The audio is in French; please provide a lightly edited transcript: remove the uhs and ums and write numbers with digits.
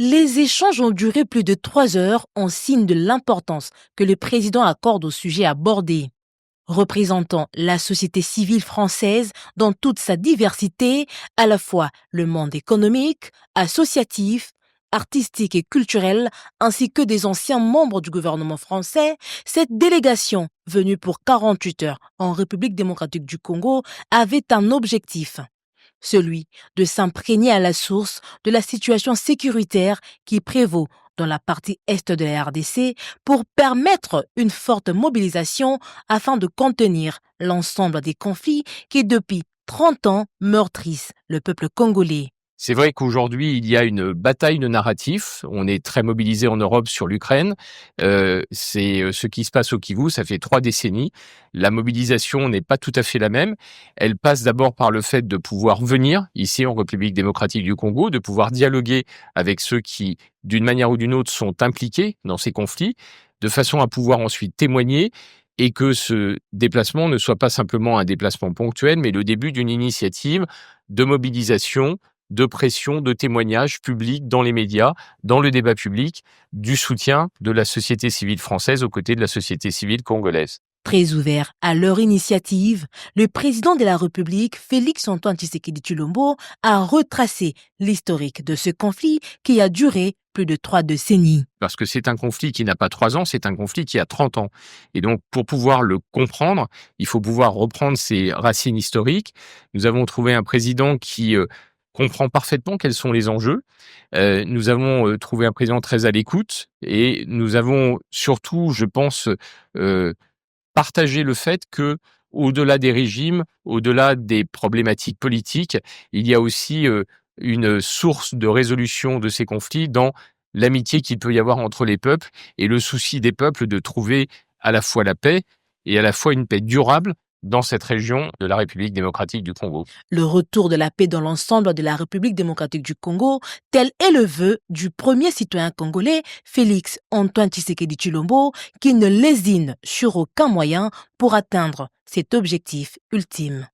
Les échanges ont duré plus de 3 heures en signe de l'importance que le président accorde au sujet abordé. Représentant la société civile française dans toute sa diversité, à la fois le monde économique, associatif, artistique et culturel, ainsi que des anciens membres du gouvernement français, cette délégation, venue pour 48 heures en République démocratique du Congo, avait un objectif, celui de s'imprégner à la source de la situation sécuritaire qui prévaut dans la partie est de la RDC pour permettre une forte mobilisation afin de contenir l'ensemble des conflits qui, depuis 30 ans, meurtrissent le peuple congolais. C'est vrai qu'aujourd'hui, il y a une bataille de narratifs. On est très mobilisé en Europe sur l'Ukraine. C'est ce qui se passe au Kivu, ça fait 3 décennies. La mobilisation n'est pas tout à fait la même. Elle passe d'abord par le fait de pouvoir venir ici en République démocratique du Congo, de pouvoir dialoguer avec ceux qui, d'une manière ou d'une autre, sont impliqués dans ces conflits, de façon à pouvoir ensuite témoigner et que ce déplacement ne soit pas simplement un déplacement ponctuel, mais le début d'une initiative de mobilisation, de pression, de témoignages publics dans les médias, dans le débat public, du soutien de la société civile française aux côtés de la société civile congolaise. Très ouvert à leur initiative, le président de la République, Félix-Antoine Tshisekedi Tshilombo, a retracé l'historique de ce conflit qui a duré plus de 3 décennies. Parce que c'est un conflit qui n'a pas 3 ans, c'est un conflit qui a 30 ans. Et donc, pour pouvoir le comprendre, il faut pouvoir reprendre ses racines historiques. Nous avons trouvé un président qui comprend parfaitement quels sont les enjeux. Nous avons trouvé un président très à l'écoute et nous avons surtout, je pense, partagé le fait que, au-delà des régimes, au-delà des problématiques politiques, il y a aussi une source de résolution de ces conflits dans l'amitié qu'il peut y avoir entre les peuples et le souci des peuples de trouver à la fois la paix et à la fois une paix durable dans cette région de la République démocratique du Congo. Le retour de la paix dans l'ensemble de la République démocratique du Congo, tel est le vœu du premier citoyen congolais, Félix-Antoine Tshisekedi Tshilombo, qui ne lésine sur aucun moyen pour atteindre cet objectif ultime.